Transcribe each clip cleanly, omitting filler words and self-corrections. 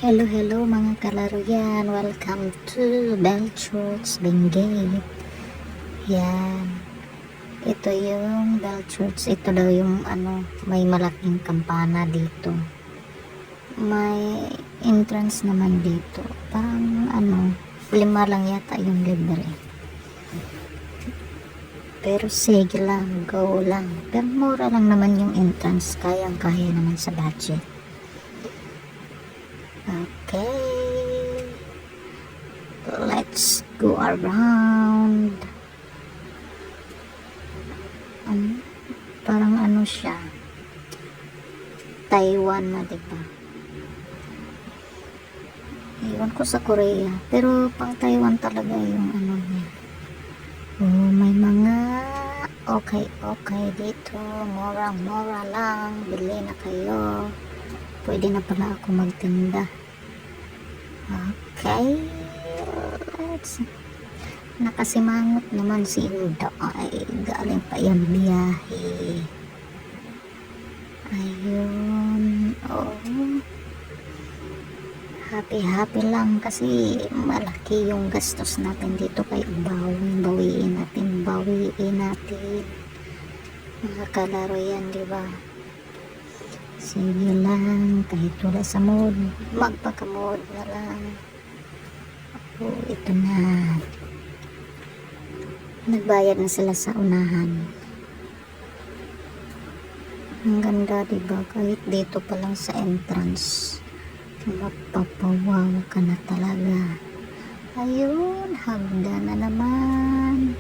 Hello mga kalaro yan. Welcome to Bell Church Benguet. Yan. Ito yung Bell Church. Ito daw yung may malaking kampana dito. May entrance naman dito. Parang 5 lang yata yung libre. Pero sige lang, go lang. Pero mura lang naman yung entrance. Kayang-kaya naman sa budget. Okay, let's go around. Parang siya, Taiwan na, diba? Iwan ko sa Korea, pero pang Taiwan talaga yung niya. Oh, may mga okay dito, mura lang, bili na kayo. Pwede na pala ako magtinda. Okay, nakasimangot naman si Inda. Ay, galing pa yung biyahe. Ayun. Oh, happy lang kasi malaki yung gastos natin dito, kaya bawiin natin mga kalaro yan, diba? Sige lang, kahit wala sa mood, magpaka-mood na lang. Oh, ito na. Nagbayad na sila sa unahan. Ang ganda, diba? Kahit dito pa lang sa entrance, mapapawaw ka na talaga. Ayun, hagdan na naman.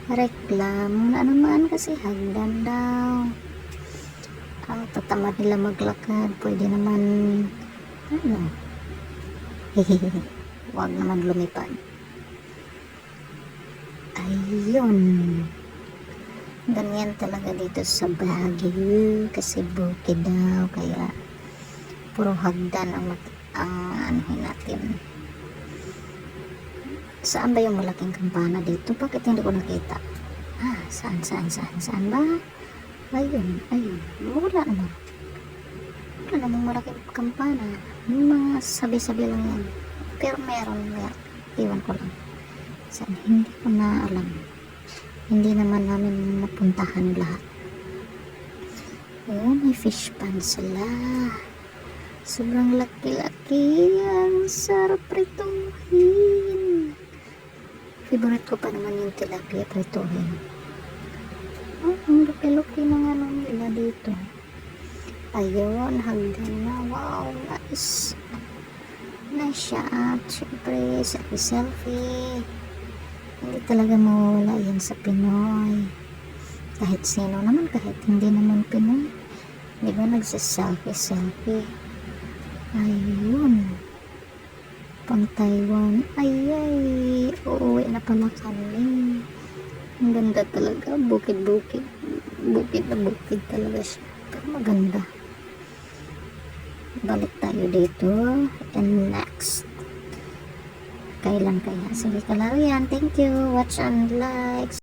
Reklamo na naman kasi hagdan daw. Tatamad nila maglakad, pwede naman wag naman lumipad. Ayun, ganyan talaga dito sa Baguio kasi bukid daw, kaya puro hagdan ang natin. Saan ba yung malaking kampana dito? Bakit hindi ko nakita? Saan ba? Ayun, wala namang malaking kampana. Yung mga sabi-sabi lang yan, pero meron, iwan ko lang saan, hindi ko na alam, hindi naman namin napuntahan lahat. Ayun, may fish pan sila, sobrang laki-laki, ang sarap prituhin. Favorite ko pa naman yung tilapia prituhin. Ang laki-laki ng nila dito. Ayun, hagdan na. Wow, nice siya. At syempre, selfie. Hindi talaga mawawala yan sa Pinoy. Kahit sino naman, kahit hindi naman Pinoy, di ba nagsa-selfie. Ayun, pang Taiwan. Uuwi na pala kami. Ang ganda talaga, bukid talaga siya, pero maganda. Balik tayo dito, and next kailan kaya? Sige kalaro yan, thank you, watch and like.